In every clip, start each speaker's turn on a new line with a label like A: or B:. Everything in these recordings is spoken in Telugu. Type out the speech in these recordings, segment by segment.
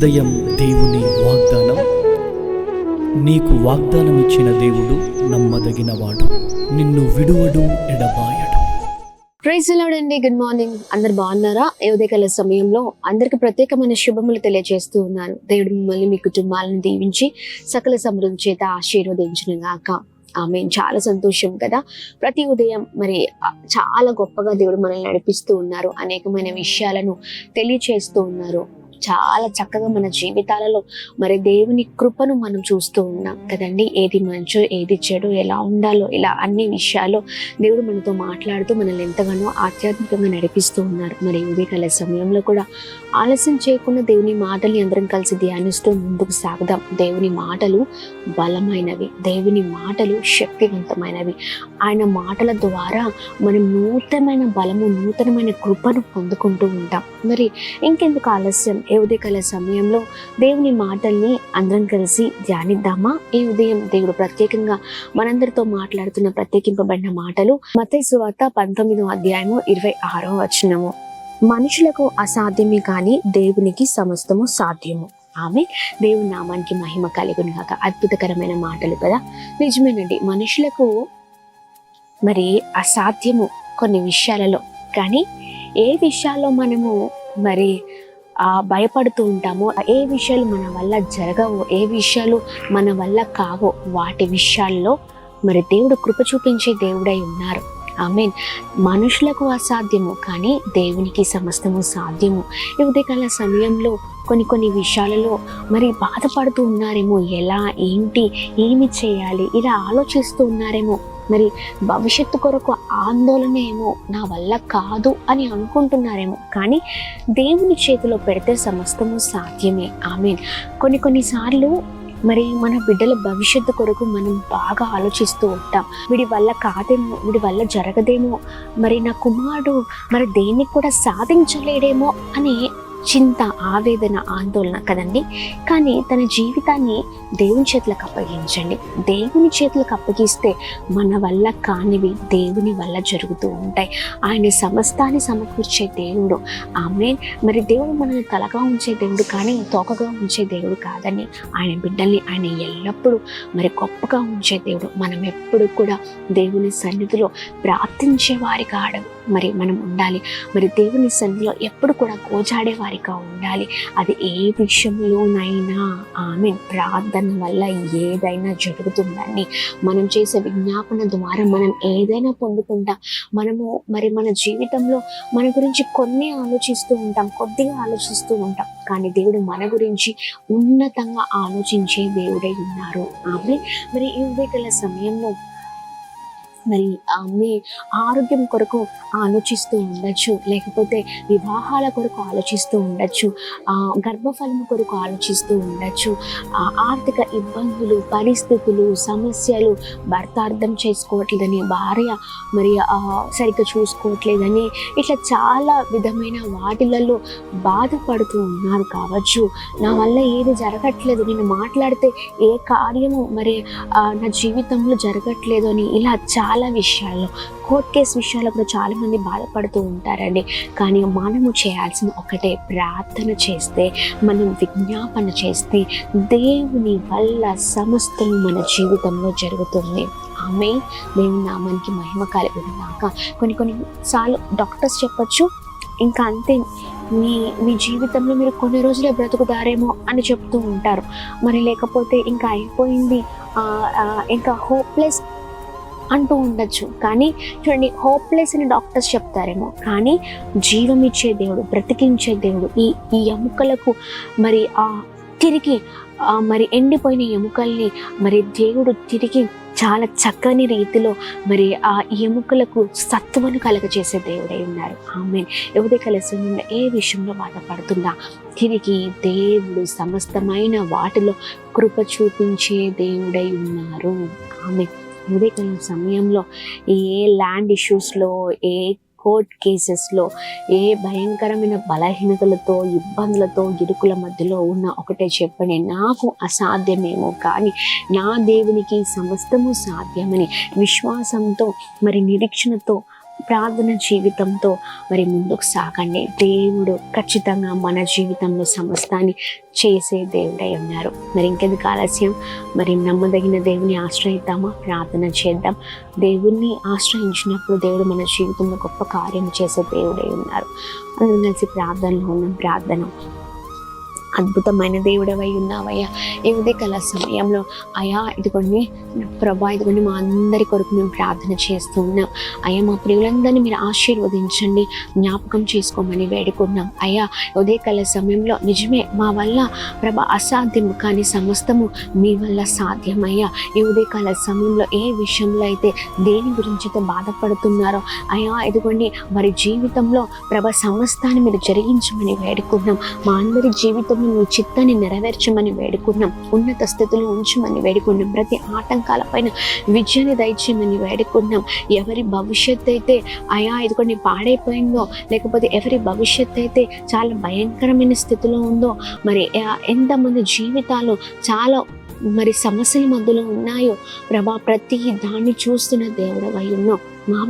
A: ఉదయం దేవుని వాగ్దానం. నీకు వాగ్దానం ఇచ్చిన దేవుడు నమ్మదగినవాడు, నిన్ను విడువడు, ఎడబాయడు.
B: ప్రైజ్ ది లార్డ్ అండి. Good morning. అందరు బాగున్నారా? ఈ ఉదయకాల సమయంలో అందరికి ప్రత్యేకమైన శుభములు తెలియజేస్తూ ఉన్నాను. దేవుడు మిమ్మల్ని, మీ కుటుంబాలను దీవించి సకల సమృద్ధి చేత ఆశీర్వదించును గాక. ఆమేన్. చాలా సంతోషం కదా. ప్రతి ఉదయం మరి చాలా గొప్పగా దేవుడు మనల్ని నడిపిస్తూ ఉన్నారు, అనేకమైన విషయాలను తెలియచేస్తూ ఉన్నారు. చాలా చక్కగా మన జీవితాలలో మరి దేవుని కృపను మనం చూస్తూ ఉన్నాం కదండి. ఏది మంచో ఏది చెడు, ఎలా ఉండాలో, ఇలా అన్ని విషయాలు దేవుడు మనతో మాట్లాడుతూ మనల్ని ఎంతగానో ఆధ్యాత్మికంగా నడిపిస్తూ ఉన్నారు. మరి ఉదయకాల సమయంలో కూడా ఆలస్యం చేయకుండా దేవుని మాటల్ని అందరం కలిసి ధ్యానిస్తూ ముందుకు సాగుదాం. దేవుని మాటలు బలమైనవి, దేవుని మాటలు శక్తివంతమైనవి. ఆయన మాటల ద్వారా మనం నూతనమైన బలము, నూతనమైన కృపను పొందుకుంటూ ఉంటాం. మరి ఇంకెందుకు ఆలస్యం? ఈ ఉదయకాల సమయంలో దేవుని మాటల్ని అందరం కలిసి ధ్యానిద్దామా? ఈ ఉదయం దేవుడు ప్రత్యేకంగా మనందరితో మాట్లాడుతున్న ప్రత్యేకింపబడిన మాటలు మత్తయి సువార్త 19వ అధ్యాయము 26వ వచనము. మనుషులకు అసాధ్యమే కానీ దేవునికి సమస్తము సాధ్యము. ఆమె దేవుని నామానికి మహిమ కలుగును గాక. అద్భుతకరమైన మాటలు కదా. నిజమేనండి, మనుషులకు మరి అసాధ్యము కొన్ని విషయాలలో, కానీ ఏ విషయాల్లో మనము మరి భయపడుతూ ఉంటామో, ఏ విషయాలు మన వల్ల జరగవో, ఏ విషయాలు మన వల్ల కావో, వాటి విషయాల్లో మరి దేవుడు కృప చూపించే దేవుడై ఉన్నారు. ఆమేన్. మనుషులకు అసాధ్యము కానీ దేవునికి సమస్తము సాధ్యము. ఈ ఉదయకాల సమయంలో కొన్ని విషయాలలో మరి బాధపడుతూ ఉన్నారేమో, ఎలా, ఏంటి, ఏమి చేయాలి, ఇలా ఆలోచిస్తూ ఉన్నారేమో. మరి భవిష్యత్తు కొరకు ఆందోళన ఏమో, నా వల్ల కాదు అని అనుకుంటున్నారేమో. కానీ దేవుని చేతిలో పెడితే సమస్తము సాధ్యమే. ఆమేన్. కొన్నిసార్లు మరి మన బిడ్డల భవిష్యత్తు కొరకు మనం బాగా ఆలోచిస్తూ ఉంటాం. వీడి వల్ల కాదేమో, వీడి వల్ల జరగదేమో, మరి నా కుమారుడు మరి దేన్ని కూడా సాధించలేడేమో అని చింత, ఆవేదన, ఆందోళన కదండి. కానీ తన జీవితాన్ని దేవుని చేతులకు అప్పగించండి. దేవుని చేతులకు అప్పగిస్తే మన వల్ల కానివి దేవుని వల్ల జరుగుతూ ఉంటాయి. ఆయన సమస్తాన్ని సమకూర్చే దేవుడు. ఆమేన్. మరి దేవుడు మనల్ని తలగా ఉంచే దేవుడు కానీ తోకగా ఉంచే దేవుడు కాదని, ఆయన బిడ్డల్ని ఆయన ఎల్లప్పుడూ మరి గొప్పగా ఉంచే దేవుడు. మనం ఎప్పుడు కూడా దేవుని సన్నిధిలో ప్రార్థించే వారిగా మరి మనం ఉండాలి. మరి దేవుని సన్నిధిలో ఎప్పుడు కూడా గోజాడే వారిగా ఉండాలి. అది ఏ విషయంలోనైనా ఆమేన్. ప్రార్థన వల్ల ఏదైనా జరుగుతుందండి. మనం చేసే విజ్ఞాపన ద్వారా మనం ఏదైనా పొందుకుంటాం. మనము మరి మన జీవితంలో మన గురించి కొద్దిగా ఆలోచిస్తూ ఉంటాం, కానీ దేవుడు మన గురించి ఉన్నతంగా ఆలోచించే దేవుడై ఉన్నారు. ఆమేన్. మరి ఈ ఉదయకాల సమయంలో మరి మీ ఆరోగ్యం కొరకు ఆలోచిస్తూ ఉండొచ్చు, లేకపోతే వివాహాల కొరకు ఆలోచిస్తూ ఉండొచ్చు, గర్భఫలం కొరకు ఆలోచిస్తూ ఉండొచ్చు, ఆర్థిక ఇబ్బందులు, పరిస్థితులు, సమస్యలు, భర్త అర్థం చేసుకోవట్లేదని, భార్య మరి సరిగ్గా చూసుకోవట్లేదని, ఇట్లా చాలా విధమైన వాటిలలో బాధపడుతూ ఉన్నారు కావచ్చు. నా వల్ల ఏది జరగట్లేదు, నేను మాట్లాడితే ఏ కార్యము మరి నా జీవితంలో జరగట్లేదు అని, ఇలా చాలా విషయాల్లో, కోర్ట్ కేసు విషయాల్లో కూడా చాలా మంది బాధపడుతూ ఉంటారండి. కానీ మనము చేయాల్సిన ఒకటే, ప్రార్థన చేస్తే, మనం విజ్ఞాపన చేస్తే దేవుని వల్ల సమస్తము మన జీవితంలో జరుగుతుంది. ఆమేన్. దేవుని నామానికి మహిమ కలుగును గాక. కొన్నిసార్లు డాక్టర్స్ చెప్పొచ్చు, ఇంకా అంతే, మీ జీవితంలో మీరు కొన్ని రోజులే బ్రతుకుతారేమో అని చెప్తూ ఉంటారు. మరి లేకపోతే ఇంకా అయిపోయింది, ఇంకా హోప్లెస్ అంటూ ఉండొచ్చు. కానీ చూడండి, హోప్లెస్ అని డాక్టర్స్ చెప్తారేమో, కానీ జీవం ఇచ్చే దేవుడు, బ్రతికించే దేవుడు, ఈ ఎముకలకు మరి తిరిగి మరి ఎండిపోయిన ఎముకల్ని మరి దేవుడు తిరిగి చాలా చక్కని రీతిలో మరి ఆ ఎముకలకు సత్తువను కలగజేసే దేవుడై ఉన్నారు. ఆమేన్. ఉదయకాల సమయంలో ఏ విషయంలో బాధపడుతున్నా తిరిగి దేవుడు సమస్తమైన వాటిలో కృప చూపించే దేవుడై ఉన్నారు. ఆమేన్. ఉదయకాల సమయంలో ఏ ల్యాండ్ ఇష్యూస్లో, ఏ కోర్ట్ కేసెస్లో, ఏ భయంకరమైన బలహీనతలతో, ఇబ్బందులతో, ఇరుకుల మధ్యలో ఉన్న ఒకటే చెప్పండి, నాకు అసాధ్యమేమో కానీ నా దేవునికి సమస్తము సాధ్యమని విశ్వాసంతో మరి నిరీక్షణతో ప్రార్థన జీవితంతో మరి ముందుకు సాగండి. దేవుడు ఖచ్చితంగా మన జీవితంలో సమస్తాన్ని చేసే దేవుడై ఉన్నారు. మరి ఇంకెందుకు ఆలస్యం, మరి నమ్మదగిన దేవుని ఆశ్రయిద్దామా? ప్రార్థన చేద్దాం. దేవుణ్ణి ఆశ్రయించినప్పుడు దేవుడు మన జీవితంలో గొప్ప కార్యం చేసే దేవుడై ఉన్నారు. అందరం కలిసి ప్రార్థనలో ఉన్నాం. ప్రార్థన. అద్భుతమైన దేవుడవై ఉన్నావయ్యా, ఈ ఉదయకాల సమయంలో అయా ఇదిగోండి ప్రభా, ఇదిగోండి మా అందరి కొరకు మేము ప్రార్థన చేస్తూ ఉన్నాం. అయ్యా మా ప్రియులందరినీ మీరు ఆశీర్వదించండి, జ్ఞాపకం చేసుకోమని వేడుకున్నాం. అయ్యా ఉదయకాల సమయంలో నిజమే మా వల్ల ప్రభా అసాధ్యం, కానీ సమస్తము మీ వల్ల సాధ్యమయ్యా. ఈ ఉదయకాల సమయంలో ఏ విషయంలో అయితే దేని గురించి అయితే బాధపడుతున్నారో అయ్యా ఇదిగోండి వారి జీవితంలో ప్రభా సమస్తాన్ని మీరు జరిగించమని వేడుకున్నాం. మా అందరి జీవితం మీ చిత్తాన్ని నెరవేర్చమని వేడుకున్నాం. ఉన్నత స్థితిలో ఉంచమని వేడుకున్నాం. ప్రతి ఆటంకాల పైన విజయాన్ని దయచేయమని వేడుకున్నాం. ఎవరి భవిష్యత్తు అయితే అయా ఇదిగోండి పాడైపోయిందో, లేకపోతే ఎవరి భవిష్యత్తు అయితే చాలా భయంకరమైన స్థితిలో ఉందో, మరి ఎంతమంది జీవితాలు చాలా మరి సమస్యల మధ్యలో ఉన్నాయో ప్రభా, ప్రతి దాన్ని చూస్తున్న దేవుడవై ఉన్నావు. మా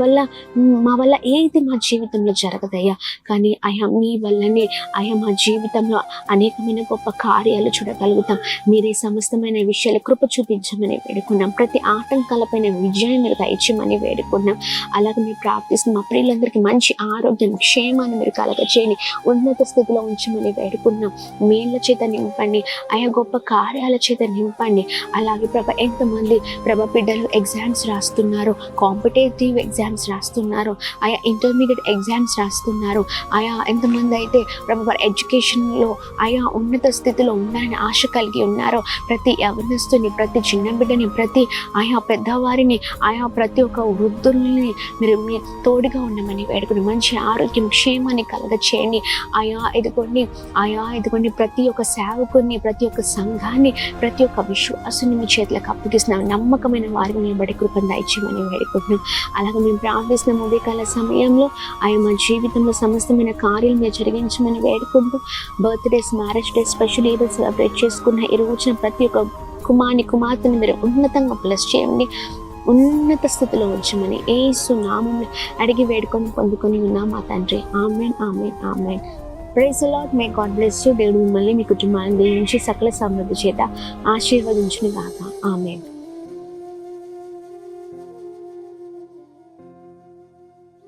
B: వల్ల ఏది మా జీవితంలో జరగదయ్యా, కానీ అయా మీ వల్లనే అయా మా జీవితంలో అనేకమైన గొప్ప కార్యాలు చూడగలుగుతాం. మీరే సమస్తమైన విషయాలు కృప చూపించమని వేడుకున్నాం. ప్రతి ఆటంకాలపైన విజయాన్ని మీరు దయచేయమని వేడుకున్నాం. అలాగే మీరు ప్రార్థిస్తున్న మా ప్రియులందరికీ మంచి ఆరోగ్యం, క్షేమాన్ని మీరు కలగచేయండి, ఉన్నత స్థితిలో ఉంచమని వేడుకున్నాం. మేళ్ళ చేత నింపండి, ఆయా గొప్ప కార్యాల చేత నింపండి. అలాగే ప్రభా ఎంతమంది ప్రభా బిడ్డలు ఎగ్జామ్స్ రాస్తున్నారు, కాంపిటేటివ్ ఎగ్జామ్స్ రాస్తున్నారు, ఆయా ఇంటర్మీడియట్ ఎగ్జామ్స్ రాస్తున్నారు, ఆయా ఎంతమంది అయితే ప్రభా వారి ఎడ్యుకేషన్లో ఆయా ఉన్నత స్థితిలో ఉండాలని ఆశ కలిగి ఉన్నారో ప్రతి యవనస్తుని, ప్రతి చిన్న బిడ్డని, ప్రతి ఆయా పెద్దవారిని, ఆయా ప్రతి ఒక్క వృద్ధుల్ని మీరు మీ తోడుగా ఉండమని వేడుకుని మంచి ఆరోగ్యం, క్షేమాన్ని కలగచేయండి. ఆయా ఇదిగోండి ప్రతి ఒక్క సేవకుని, ప్రతి ఒక్క సంఘాన్ని, ప్రతి ఒక్క విశ్వాసుని మీ చేతులకు అప్పగిస్తున్నాం. నమ్మకమైన వారిని నిలబడి కృపను దయచేయమని వేడుకుంటున్నాం. అలాగే మేము ప్రార్థిస్తున్న ఉదయకాల సమయంలో ఆయన మా జీవితంలో సమస్తమైన కార్యాలు మీరు జరిగించమని వేడుకుంటూ birthdays, marriage day, special events celebrate చేసుకున్న ఈ రోజున ప్రతి ఒక్క కుమార్తెని మీరు ఉన్నతంగా బ్లెస్ చేయండి, ఉన్నత స్థితిలో ఉంచమని యేసు నామములో అడిగి వేడుకొని పొందుకొని ఉన్నాం మా తండ్రి. Amen, amen, amen. Praise the Lord. May God bless you. దేవుడు మిమ్మల్ని మీ కుటుంబాన్ని దీవించి సకల సమృద్ధి చేత ఆశీర్వదించును గాక. ఆమేన్.